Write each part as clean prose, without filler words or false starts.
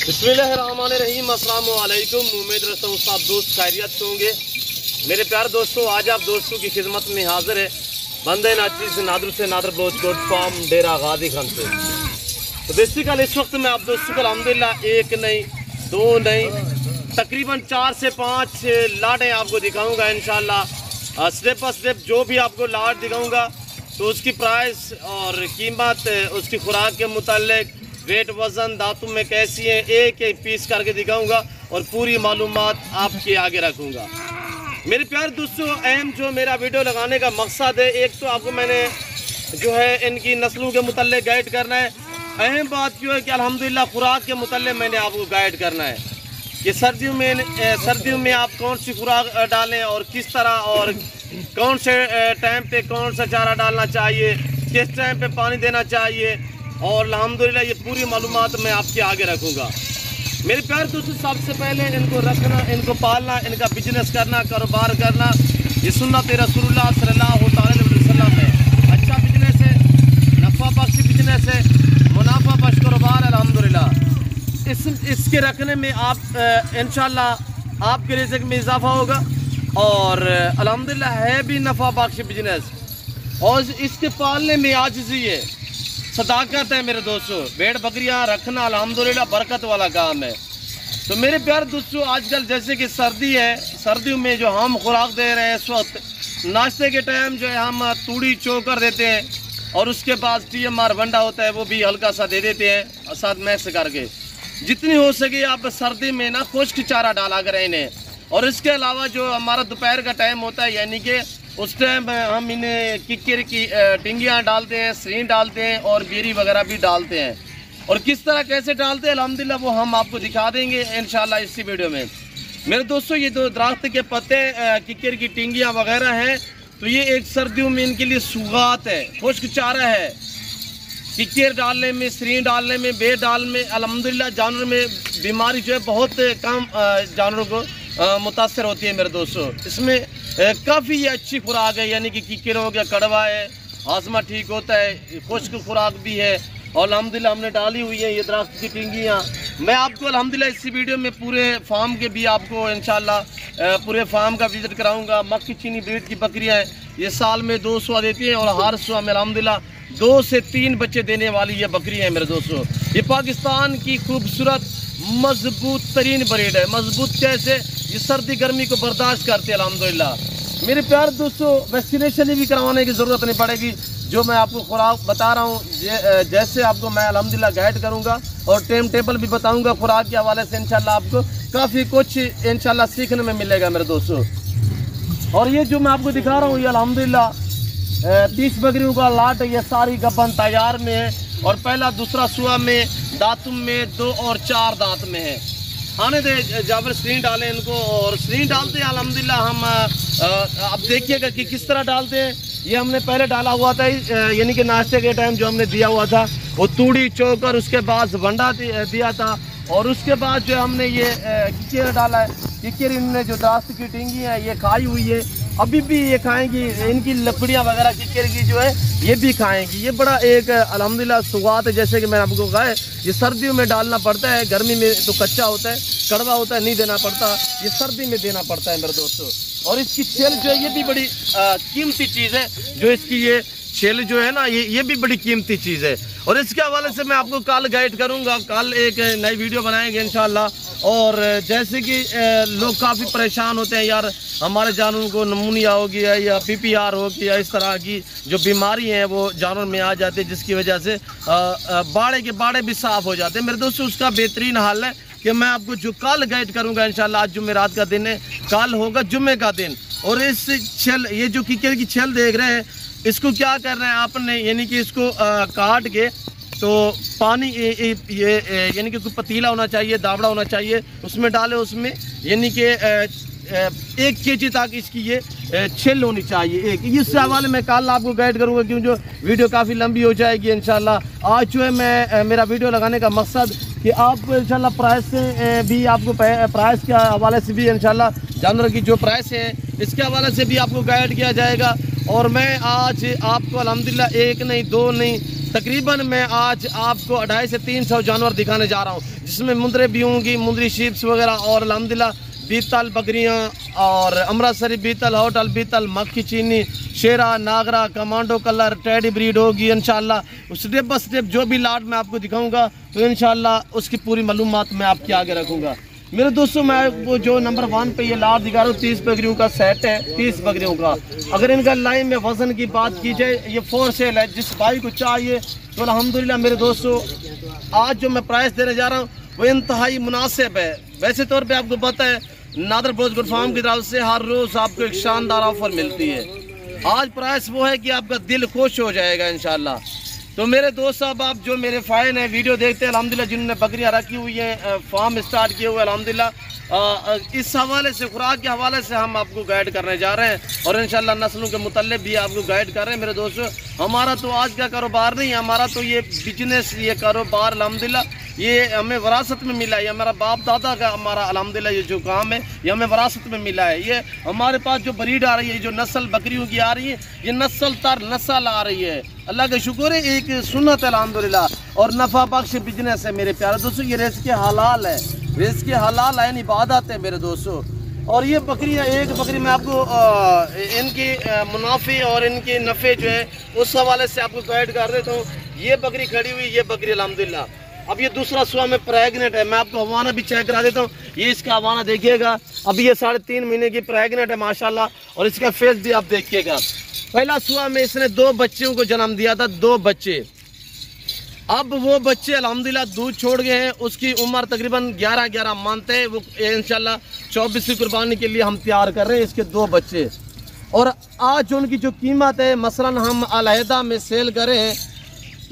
बिस्मिल्लाहिर्रहमानिर्रहीम। अस्सलाम वालेकुम। उम्मीद रखता हूँ सब दोस्त खैरियत से होंगे। मेरे प्यारे दोस्तों, आज आप दोस्तों की खिदमत में हाजिर है बंदे नाची से नादर बलोच गोट फार्म डेरा गाजी खान से। तो बेसिकल इस वक्त मैं आप दोस्तों को अल्हम्दुलिल्लाह एक नहीं दो नहीं तकरीबन 4 से 5 लाटें आपको दिखाऊंगा इंशाल्लाह। स्टेप बाय स्टेप जो भी आपको लाट दिखाऊंगा तो उसकी प्राइस और कीमत, उसकी खुराक के मुतालिक, वेट वज़न दांतों में कैसी है, एक एक पीस करके दिखाऊंगा और पूरी मालूमात आपके आगे रखूंगा। मेरे प्यारे दोस्तों, अहम जो मेरा वीडियो लगाने का मकसद है, एक तो आपको मैंने जो है इनकी नस्लों के मुतालिक गाइड करना है। अहम बात जो है कि अल्हम्दुलिल्लाह खुराक के मुतालिक मैंने आपको गाइड करना है कि सर्दियों में आप कौन सी खुराक डालें और किस तरह और कौन से टाइम पे कौन सा चारा डालना चाहिए, किस टाइम पे पानी देना चाहिए, और अल्हम्दुलिल्लाह ये पूरी मालूमात मैं आपके आगे रखूँगा। मेरे प्यारे दोस्तों, सबसे पहले इनको रखना, इनको पालना, इनका बिजनेस करना, कारोबार करना, ये सुन्नत रसूलुल्लाह सल्लल्लाहु अलैहि वसल्लम है। अच्छा बिजनेस है, नफ़ा बख्श बिजनेस है, मुनाफा बख्श कारोबार अल्हम्दुलिल्लाह। इसके रखने में आप इंशाल्लाह आपके रिज़्क़ में इजाफा होगा और अल्हम्दुलिल्लाह है भी नफ़ा बख्श बिजनेस। और इसके पालने में आजिज़ी है, सदाकत है। मेरे दोस्तों, भेड़ बकरियां रखना अल्हम्दुलिल्लाह बरकत वाला काम है। तो मेरे प्यारे दोस्तों, आजकल जैसे कि सर्दी है, सर्दियों में जो हम खुराक दे रहे हैं इस वक्त नाश्ते के टाइम जो है हम तूड़ी चोकर देते हैं और उसके बाद TMR वंडा होता है वो भी हल्का सा दे देते हैं साथ मैक्स करके। जितनी हो सके आप सर्दी में ना खुश्क चारा डाला करें इन्हें। और इसके अलावा जो हमारा दोपहर का टाइम होता है, यानी कि उस टाइम हम इन्हें किक्कर की टिंगियाँ डालते हैं, सरीन डालते हैं और बेरी वगैरह भी डालते हैं। और किस तरह कैसे डालते हैं अल्हम्दुलिल्लाह वो हम आपको दिखा देंगे इंशाल्लाह इसी वीडियो में। मेरे दोस्तों, ये दो दरख्त के पत्ते किक्कर की टिंगियाँ वगैरह हैं, तो ये एक सर्दियों में इनके लिए सुगात है, खुश्क चारा है। किक्कर डालने में, सरीन डालने में, बेर डालने में अल्हम्दुलिल्लाह जानवर में बीमारी जो है बहुत कम जानवरों को मुतासर होती है। मेरे दोस्तों, इसमें काफ़ी अच्छी खुराक है, यानी कि किक्कर हो गया, कड़वा है, आजमा ठीक होता है, खुश्क खुराक भी है और अल्हम्दुलिल्लाह हमने डाली हुई है ये दरख्त की टिंगियाँ। मैं आपको अल्हम्दुलिल्लाह इसी वीडियो में पूरे फार्म के भी आपको इंशाल्लाह पूरे फार्म का विजिट कराऊंगा। मक्की चीनी ब्रीड की बकरियाँ हैं, ये साल में 2 सुआ देती हैं और हर सुआ में अल्हम्दुलिल्लाह 2 से 3 बच्चे देने वाली ये बकरियाँ हैं। मेरे दोस्तों, ये पाकिस्तान की खूबसूरत मजबूत तरीन ब्रीड है। मजबूत कैसे? ये सर्दी गर्मी को बर्दाश्त करते हैं अल्हम्दुलिल्लाह। मेरे प्यारे दोस्तों, वैक्सीनेशन भी करवाने की ज़रूरत नहीं पड़ेगी। जो मैं आपको खुराक बता रहा हूँ जैसे आपको मैं अल्हम्दुलिल्लाह गाइड करूँगा और टाइम टेबल भी बताऊँगा खुराक के हवाले से, इंशाल्लाह आपको काफ़ी कुछ इंशाल्लाह सीखने में मिलेगा मेरे दोस्तों। और ये जो मैं आपको दिखा रहा हूँ ये अल्हम्दुलिल्लाह 30 बकरियों का लाट, ये सारी गब्बन तैयार में है और पहला दूसरा सुआ में, दांतों में 2 और 4 दांत में है। आने दे जाबर, स्क्रीन डालें इनको और स्क्रीन डालते हैं अल्हम्दुलिल्लाह। हम अब देखिएगा कि किस तरह डालते हैं। ये हमने पहले डाला हुआ था, यानी कि नाश्ते के टाइम जो हमने दिया हुआ था वो तूड़ी चोकर, उसके बाद वंडा दिया था और उसके बाद जो हमने ये किक्कर डाला है। किक्कर इनने जो दरख्त की टिंगी है ये खाई हुई है, अभी भी ये खाएंगी। इनकी लकड़ियाँ वगैरह किक्कर की जो है ये भी खाएंगी। ये बड़ा एक अल्हम्दुलिल्लाह सुगात है। जैसे कि मैंने आपको कहा है, ये सर्दियों में डालना पड़ता है, गर्मी में तो कच्चा होता है, कड़वा होता है, नहीं देना पड़ता, ये सर्दी में देना पड़ता है मेरे दोस्तों। और इसकी छेल जो है ये भी बड़ी कीमती चीज़ है। जो इसकी ये छेल जो है ना, ये भी बड़ी कीमती चीज़ है। और इसके हवाले से मैं आपको कल गाइड करूँगा, कल एक नई वीडियो बनाएंगे इंशाल्लाह। और जैसे कि लोग काफ़ी परेशान होते हैं, यार हमारे जानवरों को नमूनिया हो गया या PPR हो गया, इस तरह की जो बीमारी हैं वो जानवर में आ जाती है, जिसकी वजह से बाड़े के बाड़े भी साफ़ हो जाते हैं। मेरे दोस्तों, उसका बेहतरीन हल है कि मैं आपको जो कल गाइड करूँगा इंशाल्लाह। आज जुमेरात का दिन है, कल होगा जुम्मे का दिन। और इस छेल, ये जो किक्कर की छेल देख रहे हैं, इसको क्या करना है आपने, यानी कि इसको काट के तो पानी ये यानी कि कोई पतीला होना चाहिए, दावड़ा होना चाहिए, उसमें डाले, उसमें यानी कि 1 kg तक इसकी ये छेल होनी चाहिए एक। इस हवाले में कल आपको गाइड करूँगा, क्यों जो वीडियो काफ़ी लंबी हो जाएगी इंशाल्लाह। आज जो है मैं मेरा वीडियो लगाने का मकसद कि आपको इंशाल्लाह प्राइस से भी, आपको प्राइस के हवाले से भी इंशाल्लाह जानवर की जो प्राइस है इसके हवाले से भी आपको गाइड किया जाएगा। और मैं आज आपको अल्हम्दुलिल्लाह 1 नहीं 2 नहीं तकरीबन मैं आज आपको 250 से 300 जानवर दिखाने जा रहा हूँ, जिसमें मुंदरे भी होंगी, मुंदरी शीप्स वगैरह, और अल्हम्दुलिल्लाह बीतल बकरियाँ और अमृतसरी बीतल, होटल बीतल, मक्खी चीनी, शेरा, नागरा, कमांडो कलर, टेडी ब्रीड होगी इंशाल्लाह। स्टेप बाय स्टेप जो भी लाट मैं आपको दिखाऊंगा तो इंशाल्लाह उसकी पूरी मालूमात मैं आपके आगे रखूँगा। मेरे दोस्तों, मैं वो जो नंबर 1 पे ये लाट दिखा रहा हूँ, 30 बकरियों का सेट है, 30 बकरियों का। अगर इनका लाइन में वज़न की बात की जाए, ये 4 सेल है। जिस भाई को चाहिए तो अल्हम्दुलिल्लाह मेरे दोस्तों, आज जो मैं प्राइस देने जा रहा हूँ वो इंतहाई मुनासिब है। वैसे तौर पे आपको पता है नादर ब्लोच गोट फार्म की तरफ से हर रोज़ आपको एक शानदार ऑफर मिलती है। आज प्राइस वो है कि आपका दिल खुश हो जाएगा इंशाल्लाह। तो मेरे दोस्त साहब, आप जो मेरे फ़ैन हैं, वीडियो देखते हैं अल्हम्दुलिल्लाह, जिन्होंने बकरियां रखी हुई हैं, फार्म स्टार्ट किए हुए अल्हम्दुलिल्लाह, इस हवाले से, खुराक के हवाले से हम आपको गाइड करने जा रहे हैं और इंशाल्लाह नस्लों के मुतल्लिक़ भी आपको गाइड कर रहे हैं। मेरे दोस्तों, हमारा तो आज का कारोबार नहीं, हमारा तो ये बिजनेस, ये कारोबार अल्हम्दुलिल्लाह ये हमें विरासत में मिला है। ये हमारा बाप दादा का हमारा अल्हम्दुलिल्लाह ये जो काम है ये हमें विरासत में मिला है। ये हमारे पास जो ब्रीड आ रही है, जो नस्ल बकरियों की आ रही है, ये नस्ल तर नस्ल आ रही है। अल्लाह का शुक्र है, एक सुन्नत है अल्हम्दुलिल्लाह और नफ़ा बख्श बिजनेस है मेरे प्यारे दोस्तों। ये रिज़्क़ हलाल है, रिज़्क़ हलाल है, इबादत है मेरे दोस्तों। और ये बकरियाँ, एक बकरी मैं आपको इनकी मुनाफे और इनके नफ़े जो है उस हवाले से आपको गाइड कर देता हूँ। ये बकरी खड़ी हुई, ये बकरी अल्हम्दुलिल्लाह अब ये दूसरा सुआ में प्रेगनेंट है। मैं आपको हवाना भी चेक करा देता हूँ। ये इसका हवाना देखिएगा, अभी ये 3.5 महीने की प्रेगनेंट है माशाल्लाह, और इसका फेस भी आप देखिएगा। पहला सुआ में इसने 2 बच्चों को जन्म दिया था, 2 बच्चे। अब वो बच्चे अल्हम्दुलिल्लाह दूध छोड़ गए हैं। उसकी उम्र तकरीबन 11 मंथ है। वो इंशाल्लाह 24वीं कुर्बानी के लिए हम तैयार कर रहे हैं इसके 2 बच्चे। और आज उनकी जो कीमत है, मसलन हम अलहदा में सेल करें हैं,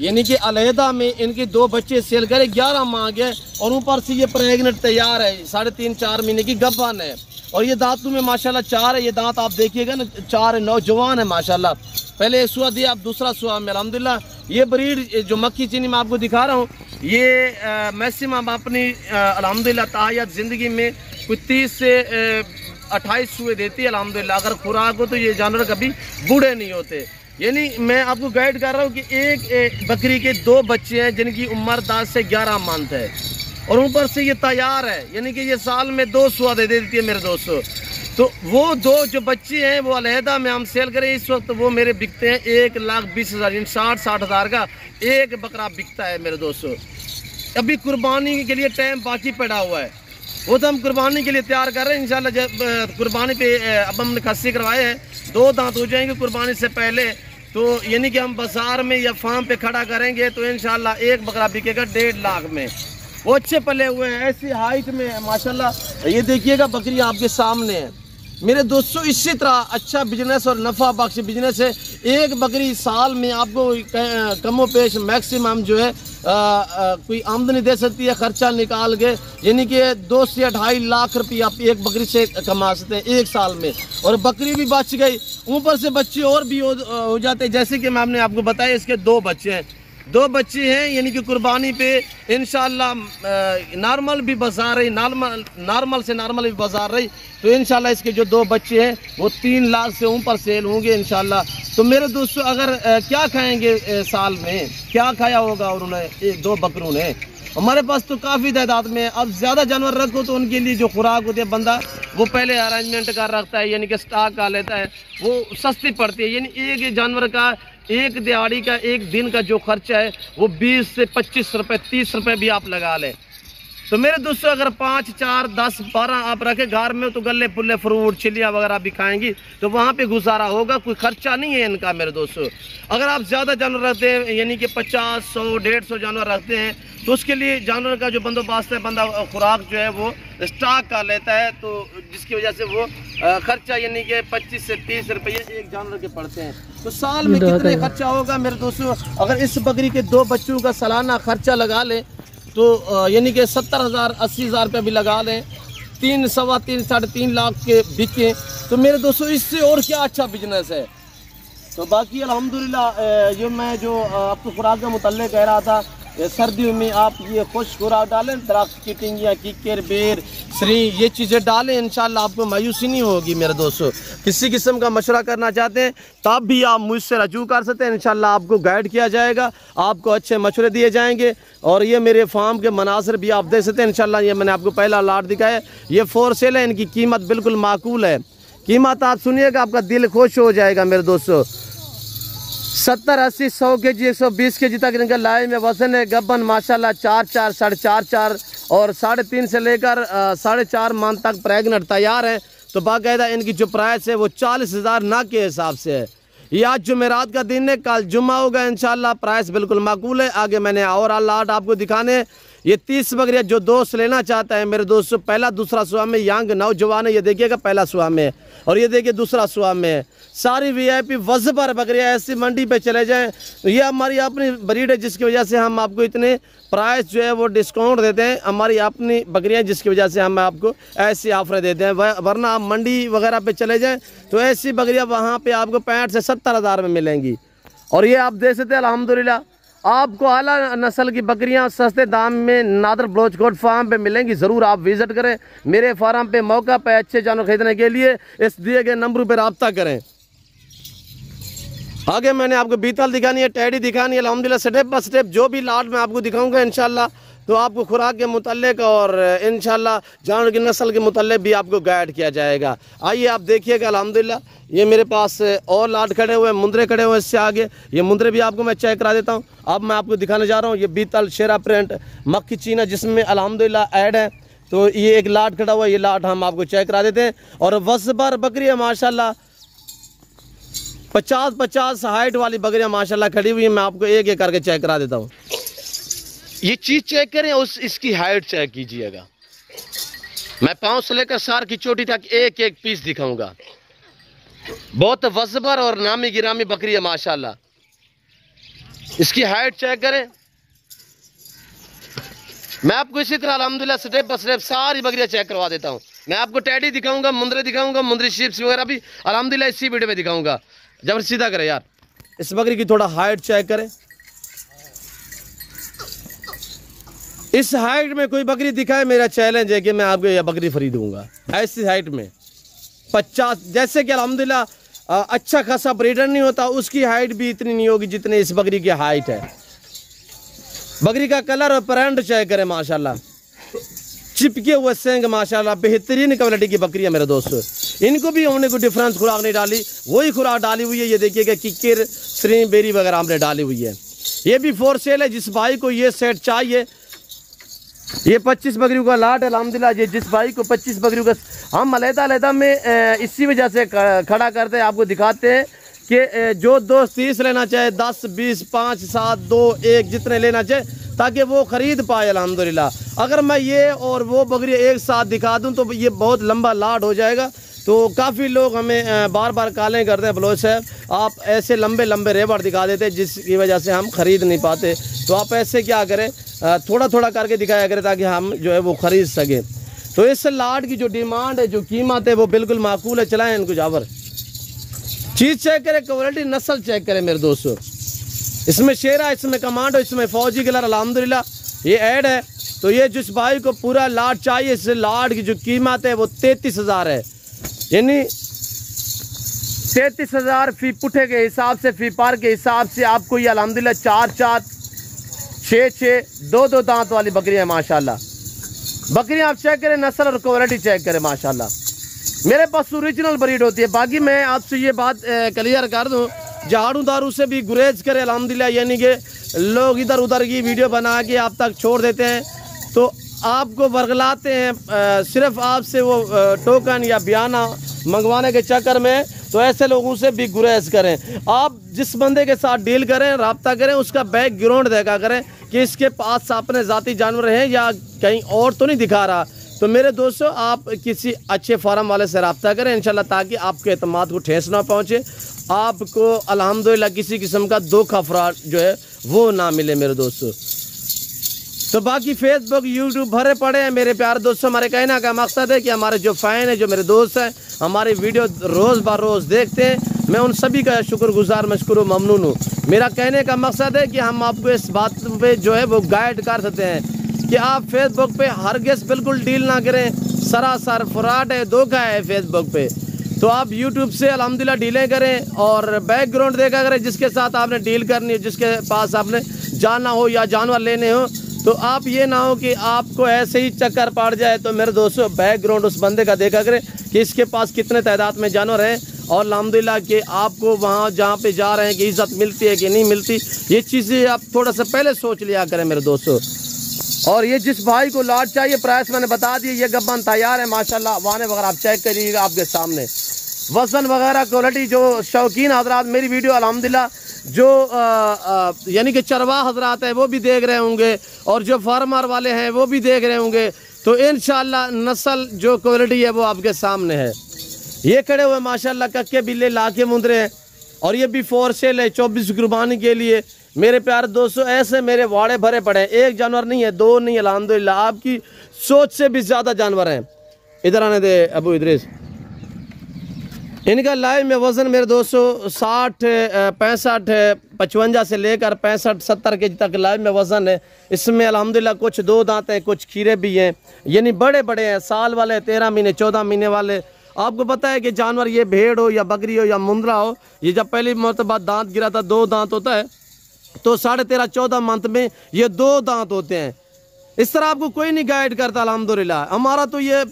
यानी कि अलहदा में इनके 2 बच्चे सेल करें, 11 माह गए और ऊपर से ये प्रेगनेंट तैयार है, 3.5-4 महीने की गब्बन है। और ये दांतों में माशाल्लाह 4 है, ये दांत आप देखिएगा ना, 4 नौजवान है माशाल्लाह। पहले सुआ दिया, अब दूसरा सुआ में अल्हम्दुलिल्लाह। ये ब्रीड जो मक्खी चीनी मैं आपको दिखा रहा हूँ, ये मैक्सिमम अपनी अल्हम्दुलिल्लाह ताहयात ज़िंदगी में कुछ 30 से 28 सुए देती है अल्हम्दुलिल्लाह। अगर खुराक हो तो ये जानवर कभी बूढ़े नहीं होते। यानी मैं आपको गाइड कर रहा हूँ कि एक बकरी के 2 बच्चे हैं जिनकी उम्र 10 से 11 मंथ है और ऊपर से ये तैयार है, यानी कि ये साल में 2 सुआ दे देती है मेरे दोस्तों। तो वो 2 जो बच्चे हैं वो अलहदा में हम सेल करें, इस वक्त वो मेरे बिकते हैं 1,20,000, 60 हज़ार का एक बकरा बिकता है मेरे दोस्तों। अभी कुर्बानी के लिए टाइम बाकी पड़ा हुआ है, वो तो हम कुर्बानी के लिए तैयार कर रहे हैं इंशाल्लाह। जब कुर्बानी पे अब हमने खस्सी करवाए हैं, 2 दांत हो जाएंगे कुर्बानी से पहले, तो यानी कि हम बाजार में या फार्म पे खड़ा करेंगे तो इंशाल्लाह एक बकरा बिकेगा 1.5 लाख में। वो अच्छे पले हुए हैं, ऐसी हाइट में माशाल्लाह। ये देखिएगा बकरी आपके सामने है मेरे दोस्तों। इसी तरह अच्छा बिजनेस और नफ़ा बख्श बिजनेस है। एक बकरी साल में आपको कमो पेश मैक्सिमम जो है कोई आमदनी दे सकती है, खर्चा निकाल के, यानी कि 2 से 2.5 लाख रुपये आप एक बकरी से कमा सकते हैं एक साल में। और बकरी भी बच गई, ऊपर से बच्चे और भी हो जाते हैं। जैसे कि मैंने आपको बताया इसके 2 बच्चे हैं, 2 बच्चे हैं, यानी कि कुर्बानी पे इंशाल्लाह नॉर्मल भी बाजार रही, नॉर्मल से नॉर्मल भी बाजार रही, तो इंशाल्लाह इसके जो 2 बच्चे हैं वो 3 लाख से ऊपर सेल होंगे इंशाल्लाह। तो मेरे दोस्तों, अगर क्या खाएंगे साल में, क्या खाया होगा उन्होंने 2 बकरों ने। हमारे पास तो काफ़ी तादाद में है। अब ज़्यादा जानवर रखो तो उनके लिए जो खुराक होती है बंदा वो पहले अरेंजमेंट कर रखता है, यानी कि स्टॉक का लेता है, वो सस्ती पड़ती है। यानी एक जानवर का, एक दिहाड़ी का, एक दिन का जो खर्चा है वो 20 से 25 रुपये, 30 रुपये भी आप लगा लें। तो मेरे दोस्तों, अगर 5, 4, 10, 12 आप रखे घर में तो गले पुल्ले, फ्रूट, चिलियाँ वगैरह भी खाएंगी तो वहाँ पे गुजारा होगा, कोई खर्चा नहीं है इनका मेरे दोस्तों। अगर आप ज़्यादा जानवर रखते हैं, यानी कि 50, 100, 150 जानवर रखते हैं, तो उसके लिए जानवर का जो बंदोबस्त है, बंदा खुराक जो है वो स्टॉक का लेता है, तो जिसकी वजह से वो खर्चा यानी कि 25 से 30 रुपये एक जानवर के पड़ते हैं। तो साल में कितने खर्चा होगा मेरे दोस्तों, अगर इस बकरी के 2 बच्चों का सालाना खर्चा लगा लें तो यानी कि 70,000, 80,000 रुपये भी लगा लें, 3, सवा 3, 3.5 लाख के बिके, तो मेरे दोस्तों इससे और क्या अच्छा बिजनेस है। तो बाकी अल्हम्दुलिल्लाह, जो मैं आपको खुराक के मुतल्लिक़ कह रहा था, सर्दियों में आप ये खुश खुराक डालें, दरख्त की टिंगियाँ, कीकर, बेर, श्री, ये चीज़ें डालें, इंशाल्लाह आपको मायूसी नहीं होगी मेरे दोस्तों। किसी किस्म का मशवरा करना चाहते हैं तब भी आप मुझसे रजू कर सकते हैं, इंशाल्लाह आपको गाइड किया जाएगा, आपको अच्छे मशवरे दिए जाएंगे। और ये मेरे फार्म के मनासर भी आप देख सकते हैं इंशाल्लाह। ये मैंने आपको पहला लाट दिखाया, ये फॉर सेल है, इनकी कीमत बिल्कुल माकूल है। कीमत आप सुनिएगा आपका दिल खुश हो जाएगा मेरे दोस्तों। 70, 80, 100 केजी, 120 केजी तक इनका लाए में वजन है। गब्बन माशाल्लाह 4, 4, 4.5, 4 और 3.5 से लेकर 4.5 माह तक प्रेगनेंट तैयार है। तो बाकायदा इनकी जो प्राइस है वो 40,000 ना के हिसाब से है। ये आज जुमेरात का दिन है, कल जुम्मा होगा इंशाल्लाह। प्राइस बिल्कुल माकूल है। आगे मैंने और लाट आपको दिखाने। ये 30 बकरियाँ जो दोस्त लेना चाहता है मेरे दोस्तों, पहला दूसरा सुआ में यंग नौजवान है। ये देखिएगा पहला सुआ में और ये देखिए दूसरा सुआ में। सारी VIP वज़बर बकरियाँ ऐसी मंडी पे चले जाएं। ये हमारी अपनी ब्रीड है जिसकी वजह से हम आपको इतने प्राइस जो है वो डिस्काउंट देते हैं। हमारी अपनी बकरियाँ जिसकी वजह से हम आपको ऐसी ऑफर देते हैं, वरना आप मंडी वगैरह पे चले जाएं तो ऐसी बकरियाँ वहाँ पे आपको 65 से 70 हज़ार में मिलेंगी। और ये आप देख सकते हैं अल्हम्दुलिल्लाह आपको आला नस्ल की बकरियां सस्ते दाम में नादर बलोच कोट फार्म पे मिलेंगी। ज़रूर आप विज़िट करें मेरे फार्म पे। मौका पे अच्छे जानवर खरीदने के लिए इस दिए गए नंबरों पर रब्ता करें। आगे मैंने आपको बीतल दिखानी है, टैडी दिखानी है। अल्हम्दुलिल्लाह स्टेप बाय स्टेप जो भी लाट में आपको दिखाऊंगा इंशाल्लाह, तो आपको खुराक के मुतल्लिक और इंशाल्लाह जानवर की नस्ल के मुतल्लिक भी आपको गाइड किया जाएगा। आइए आप देखिएगा अल्हम्दुलिल्लाह ये मेरे पास और लाट खड़े हुए हैं, मुंदरे खड़े हुए हैं। इससे आगे ये मुंदरे भी आपको मैं चेक करा देता हूँ। अब मैं आपको दिखाने जा रहा हूँ ये बीतल शेरा प्रिंट मक्खी चीना जिसमें अल्हम्दुलिल्लाह ऐड है। तो ये एक लाट खड़ा हुआ है, ये लाट हम आपको चेक करा देते हैं। और वज़बर बकरी है माशाल्लाह, 50-50 हाइट वाली बकरियां माशाल्लाह खड़ी हुई है। मैं आपको एक एक करके चेक करा देता हूँ। ये चीज चेक करें, इसकी हाइट चेक कीजिएगा। मैं पाँव से लेकर सार की चोटी तक एक एक पीस दिखाऊंगा। बहुत वज़बर और नामी गिरामी बकरी है माशाल्लाह। इसकी हाइट चेक करें। मैं आपको इसी तरह अल्हम्दुलिल्लाह स्टेप बाय स्टेप सारी बकरियां चेक करवा देता हूँ। मैं आपको टैडी दिखाऊंगा, मुंदरे दिखाऊंगा, मुंदरी शिप्स वगैरह भी अल्हम्दुलिल्लाह इसी वीडियो में दिखाऊंगा। जब सीधा करें यार, इस बकरी की थोड़ा हाइट चेक करें। इस हाइट में कोई बकरी दिखाए, मेरा चैलेंज है कि मैं आपको यह बकरी खरीदूंगा। ऐसी हाइट में 50, जैसे कि अल्हम्दुलिल्लाह अच्छा खासा ब्रीडर नहीं होता, उसकी हाइट भी इतनी नहीं होगी जितनी इस बकरी की हाइट है। बकरी का कलर और प्रिंट चेक करें माशाल्लाह, चिपके हुए सेंग माशाल्लाह, बेहतरीन क्वालिटी की बकरी है मेरे दोस्तों। इनको भी हमने कोई डिफरेंस खुराक नहीं डाली, वही खुराक डाली हुई है। ये देखिएगा किकर, श्री, बेरी वगैरह हमने डाली हुई है। ये भी फॉर सेल है। जिस भाई को ये सेट चाहिए, ये 25 बकरियों का लाट है अल्हम्दुलिल्लाह। ये जिस भाई को 25 बकरियों का, हम अलग-अलग में इसी वजह से खड़ा करते हैं, आपको दिखाते हैं कि जो दोस्त 30 लेना चाहे, 10, 20, 5, 7, 2, 1 जितने लेना चाहे, ताकि वो ख़रीद पाए अल्हम्दुलिल्लाह। अगर मैं ये और वो बकरी एक साथ दिखा दूं तो ये बहुत लंबा लाट हो जाएगा। तो काफ़ी लोग हमें बार बार कॉलें करते हैं, बलोच साहब आप ऐसे लंबे लंबे रेबड़ दिखा देते हैं जिसकी वजह से हम ख़रीद नहीं पाते। तो आप ऐसे क्या करें, थोड़ा थोड़ा करके दिखाया करें ताकि हम जो है वो ख़रीद सकें। तो इस लाट की जो डिमांड है, जो कीमत है, वो बिल्कुल माकूल है। चलाएँ इनको जावर, चीज़ चेक करें, क्वालिटी नस्ल चेक करें मेरे दोस्तों। इसमें शेरा, इसमें कमांडो, इसमें फौजी कलर अल्हम्दुलिल्लाह ये ऐड है। तो ये जिस भाई को पूरा लाट चाहिए, इस लाट की जो कीमत है वो 33,000 है। यानी 33,000 फी पुठे के हिसाब से, फी पार के हिसाब से आपको ये अल्हम्दुलिल्लाह 4-4, 6-6, 2-2 दांत वाली बकरियां है माशाल्लाह। बकरियां आप चेक करें, नस्ल और क्वालिटी चेक करें माशाल्लाह। मेरे पास ओरिजिनल ब्रीड होती है। बाकी मैं आपसे ये बात क्लियर कर दूं, झाड़ू दारू से भी गुरेज करें अल्हम्दुलिल्लाह। यानी कि लोग इधर उधर की वीडियो बना के आप तक छोड़ देते हैं, तो आपको वर्गलाते हैं सिर्फ आपसे वो टोकन या बयाना मंगवाने के चक्कर में। तो ऐसे लोगों से भी गुरेज करें। आप जिस बंदे के साथ डील करें, रब्ता करें, उसका बैकग्राउंड देखा करें कि इसके पास अपने ज़ाती जानवर हैं या कहीं और तो नहीं दिखा रहा। तो मेरे दोस्तों, आप किसी अच्छे फार्म वाले से रब्ता करें इंशाल्लाह, ताकि आपके एतमाद को ठेस ना पहुँचे, आपको अल्हम्दुलिल्लाह किसी किस्म का धोखा फ्रॉड जो है वो ना मिले मेरे दोस्तों। तो बाकी फेसबुक, यूट्यूब भरे पड़े हैं मेरे प्यारे दोस्तों। हमारे कहने का मकसद है कि हमारे जो फ़ैन है, जो मेरे दोस्त हैं, हमारी वीडियो रोज़ ब रोज़ देखते हैं, मैं उन सभी का शुक्रगुजार मशकूर ममनून हूँ। मेरा कहने का मकसद है कि हम आपको इस बात पे जो है वो गाइड कर सकते हैं कि आप फेसबुक पे हरगिज़ बिल्कुल डील ना करें, सरासर फ्रॉड है, धोखा है फेसबुक पे। तो आप यूट्यूब से अल्हम्दुलिल्लाह डीलें करें और बैकग्राउंड देखा करें, जिसके साथ आपने डील करनी हो, जिसके पास आपने जाना हो या जानवर लेने हो, तो आप ये ना हो कि आपको ऐसे ही चक्कर पड़ जाए। तो मेरे दोस्तों बैकग्राउंड उस बंदे का देखा करें कि इसके पास कितने तादाद में जानवर हैं और अल्हम्दुलिल्लाह कि आपको वहाँ जहाँ पे जा रहे हैं कि इज़्ज़त मिलती है कि नहीं मिलती, ये चीज़ें आप थोड़ा सा पहले सोच लिया करें मेरे दोस्तों। और ये जिस भाई को लॉट चाहिए, प्राइस मैंने बता दिया, ये गब्बन तैयार है माशाल्लाह। वाने वगैरह आप चेक करिएगा आपके सामने, वज़न वगैरह क्वालिटी। जो शौकीन हजरात मेरी वीडियो अल्हम्दुलिल्लाह जो यानी कि चरवाह हजरात है वो भी देख रहे होंगे और जो फार्मर वाले हैं वो भी देख रहे होंगे, तो इंशाल्लाह नस्ल जो क्वालिटी है वो आपके सामने है। ये खड़े हुए माशाल्लाह कक्के बिल्ले लाके मुंदरे हैं और ये भी फॉर सेल है 24 कुर्बानी के लिए। मेरे प्यारे दोस्तों ऐसे मेरे वाड़े भरे पड़े हैं, एक जानवर नहीं है, दो नहीं, अल्हम्दुलिल्लाह आपकी सोच से भी ज़्यादा जानवर हैं। इधर आने दे अबू इदरीस। इनका लाइव में वज़न मेरे दोस्तों 60, 65, 55 से लेकर 65, 70 के जी तक लाइव में वज़न है। इसमें अल्हम्दुलिल्लाह कुछ 2 दांत हैं, कुछ खीरे भी हैं, यानी बड़े बड़े हैं, साल वाले, 13 महीने, 14 महीने वाले। आपको पता है कि जानवर ये भेड़ हो या बकरी हो या मुंद्रा हो, ये जब पहली मरतबा दांत गिरा था 2 दांत होता है, तो 13.5, 14 मंथ में ये 2 दांत होते हैं। इस तरह आपको कोई नहीं गाइड करता अल्हम्दुलिल्लाह। हमारा तो ये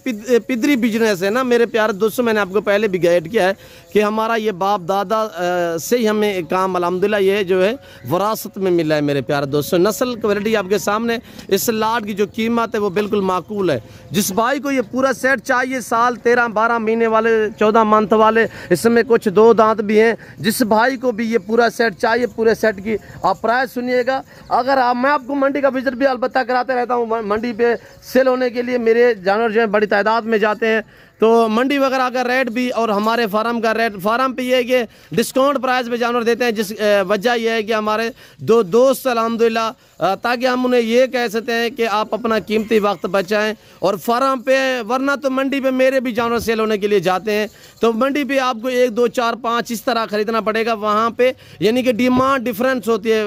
पिदरी बिजनेस है ना मेरे प्यारे दोस्तों, मैंने आपको पहले भी गाइड किया है कि हमारा ये बाप दादा से ही हमें काम अल्हम्दुलिल्लाह ये जो है विरासत में मिला है मेरे प्यारे दोस्तों। नस्ल क्वालिटी आपके सामने, इस लाट की जो कीमत है वो बिल्कुल माकूल है। जिस भाई को ये पूरा सेट चाहिए, साल, 13, 12 महीने वाले, 14 मंथ वाले, इसमें कुछ 2 दांत भी हैं, जिस भाई को भी ये पूरा सेट चाहिए, पूरे सेट की आप प्राइस सुनिएगा। अगर मैं आपको मंडी का विजिट भी अलबत्ता कराते रहता हूँ, मंडी पे सेल होने के लिए मेरे जानवर जो है बड़ी तादाद में जाते हैं, तो मंडी वगैरह का रेट भी और हमारे फार्म का रेट, फार्म पे ये है कि डिस्काउंट प्राइस पे जानवर देते हैं। जिस वजह यह है कि हमारे 2 दोस्त अल्हम्दुलिल्लाह, ताकि हम उन्हें ये कह सकते हैं कि आप अपना कीमती वक्त बचाएं और फार्म पे, वरना तो मंडी पे मेरे भी जानवर सेल होने के लिए जाते हैं, तो मंडी पे आपको 1, 2, 4, 5 इस तरह ख़रीदना पड़ेगा। वहाँ पे यानी कि डिमांड डिफरेंस होती है,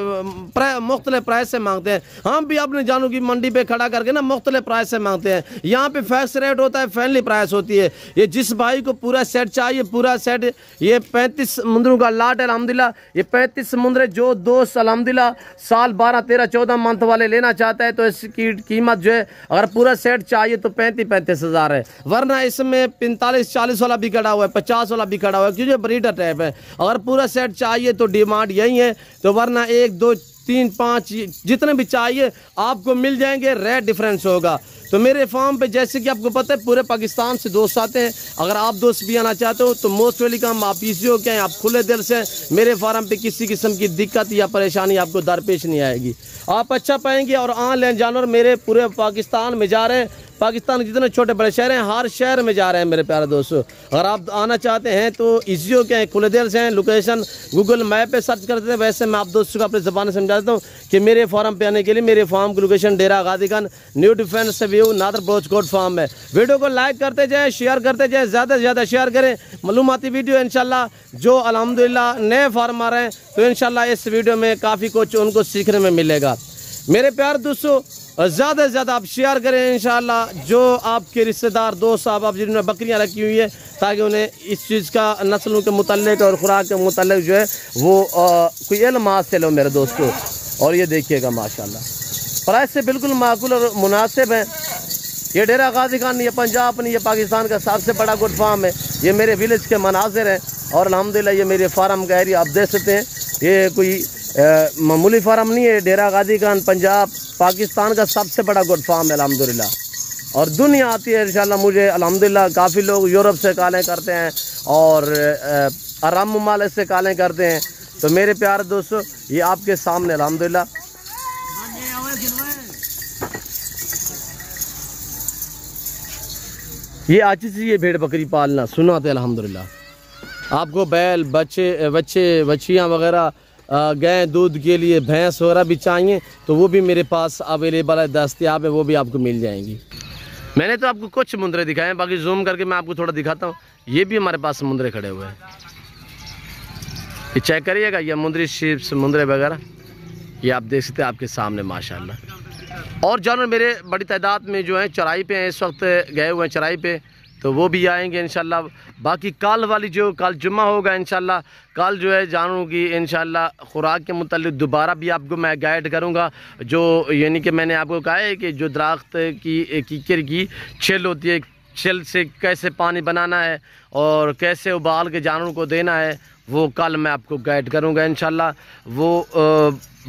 मुख्तलिफ प्राइस से मांगते हैं। हम भी अपने जानवर की मंडी पे खड़ा करके ना मुख्तलिफ प्राइस से मांगते हैं। यहाँ पे फिक्स रेट होता है, फ्रेंडली प्राइस होती है। ये जिस भाई को पूरा सेट चाहिए, पूरा सेट, ये 35 मुंदरों का लाट है अल्हम्दुलिल्लाह। ये 35 मुंदरे जो दोस्त अल्हम्दुलिल्लाह साल, 12, 13, 14 मंथ वाले लेना चाहता है, तो इसकी कीमत जो है अगर पूरा सेट चाहिए तो 35 हज़ार है, वरना इसमें 45, 40 वाला भी खड़ा हुआ है, 50 वाला भी खड़ा हुआ है, क्योंकि ब्रीडर टाइप है। अगर पूरा सेट चाहिए तो डिमांड यही है, तो वरना 1, 2, 3, 5 जितने भी चाहिए आपको मिल जाएंगे, रेट डिफरेंस होगा। तो मेरे फार्म पे जैसे कि आपको पता है पूरे पाकिस्तान से दोस्त आते हैं। अगर आप दोस्त भी आना चाहते हो तो मोस्ट वेलकम, आप इजी हो के, आप खुले दिल से मेरे फार्म पे किसी किस्म की दिक्कत या परेशानी आपको दरपेश नहीं आएगी। आप अच्छा पाएंगे। और ऑनलाइन जानवर मेरे पूरे पाकिस्तान में जा रहे हैं, पाकिस्तान के जितने छोटे बड़े शहर हैं हर शहर में जा रहे हैं मेरे प्यारे दोस्तों। अगर आप आना चाहते हैं तो ईजी हो के, खुले दिल से हैं, लोकेशन गूगल मैप पे सर्च करते हैं। वैसे मैं आप दोस्तों को अपने ज़बान समझा देता हूँ कि मेरे फार्म पे आने के लिए, मेरे फार्म की location Dera Ghazi Khan, New Defence View, Nadir Baloch Kot farm है। वीडियो को लाइक करते जाएँ, शेयर करते जाएँ, ज़्यादा से ज़्यादा शेयर करें। मालूमाती वीडियो इंशाल्लाह जो अल्हम्दुलिल्लाह नए फार्मर हैं तो इंशाल्लाह इस वीडियो में काफ़ी कुछ उनको सीखने में मिलेगा। मेरे प्यारे दोस्तों ज़्यादा से ज़्यादा आप शेयर करें इंशाल्लाह, जो आपके रिश्तेदार, दोस्त, आप जिन्होंने बकरियां रखी हुई है, ताकि उन्हें इस चीज़ का, नस्लों के मुतल्लिक और खुराक के मुतल्लिक जो है वो कोई इल्म हासिल हो मेरे दोस्तों। और ये देखिएगा माशाल्लाह प्राइस से बिल्कुल माकूल और मुनासिब है। ये डेरा गाजी खान, ये पंजाब नहीं, ये पाकिस्तान का सबसे बड़ा गुड फार्म है। ये मेरे विलेज के मनाजिर हैं और अल्हम्दुलिल्लाह ये मेरे फार्म का एरिया आप देख सकते हैं। ये कोई मामूली फार्म नहीं है, डेरा गाजी खान पंजाब पाकिस्तान का सबसे बड़ा गुड फार्म है अल्हम्दुलिल्लाह। और दुनिया आती है इंशाल्लाह मुझे अल्हम्दुलिल्लाह। काफ़ी लोग यूरोप से कॉलें करते हैं और अरब ममालिक से कॉलें करते हैं। तो मेरे प्यारे दोस्तों ये आपके सामने अल्हम्दुलिल्लाह ये अच्छी चीज़, ये भेड़ बकरी पालना सुनाते अल्हम्दुलिल्लाह। आपको बैल, बच्चे, बच्चियाँ वगैरह, गाय दूध के लिए भैंस वगैरह भी चाहिए तो वो भी मेरे पास अवेलेबल है, दस्तयाब है, वो भी आपको मिल जाएंगी। मैंने तो आपको कुछ मुंदरे दिखाए हैं, बाकी जूम करके मैं आपको थोड़ा दिखाता हूँ। ये भी हमारे पास मुंदरे खड़े हुए हैं। ये चेक करिएगा, ये मुंदरी शीप समुंदरे वगैरह ये आप देख सकते हैं आपके सामने माशाल्लाह। और जानवर मेरे बड़ी तादाद में जो है चराई पे हैं, इस वक्त गए हुए हैं चराई पे, तो वो भी आएंगे इंशाल्लाह। बाकी कल वाली जो कल जुम्मा होगा इंशाल्लाह, कल जो है जानवरों की इंशाल्लाह खुराक के मुतालिक दोबारा भी आपको मैं गाइड करूंगा। जो यानी कि मैंने आपको कहा है कि जो दरख्त की कीकर की छिल होती है, छिल से कैसे पानी बनाना है और कैसे उबाल के जानवरों को देना है, वो कल मैं आपको गाइड करूँगा इंशाल्लाह। वो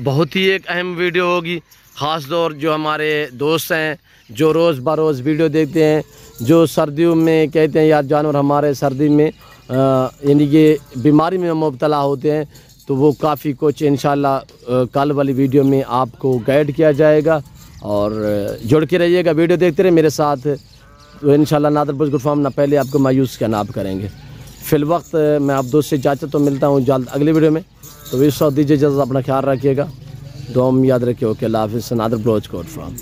बहुत ही एक अहम वीडियो होगी, ख़ास तौर जो हमारे दोस्त हैं जो रोज़ बरोज़ वीडियो देखते हैं, जो सर्दियों में कहते हैं यार जानवर हमारे सर्दी में यानी कि बीमारी में मुब्तला होते हैं, तो वो काफ़ी कुछ इंशाल्लाह कल वाली वीडियो में आपको गाइड किया जाएगा। और जुड़ के रहिएगा, वीडियो देखते रहे मेरे साथ, तो इंशाल्लाह नादर बुश गुड फार्म ना पहले आपको मायूस क्या नाप करेंगे। फ़िल वक्त मैं आप दोस्त से इजाज़त तो मिलता हूँ जल्द अगली वीडियो में, तो इस वक्त दीजिए इजाज़त, अपना ख्याल रखिएगा, दुआ में याद रखिए। ओके, अल्लाह हाफ़िज़। नादर बुश गुड फार्म।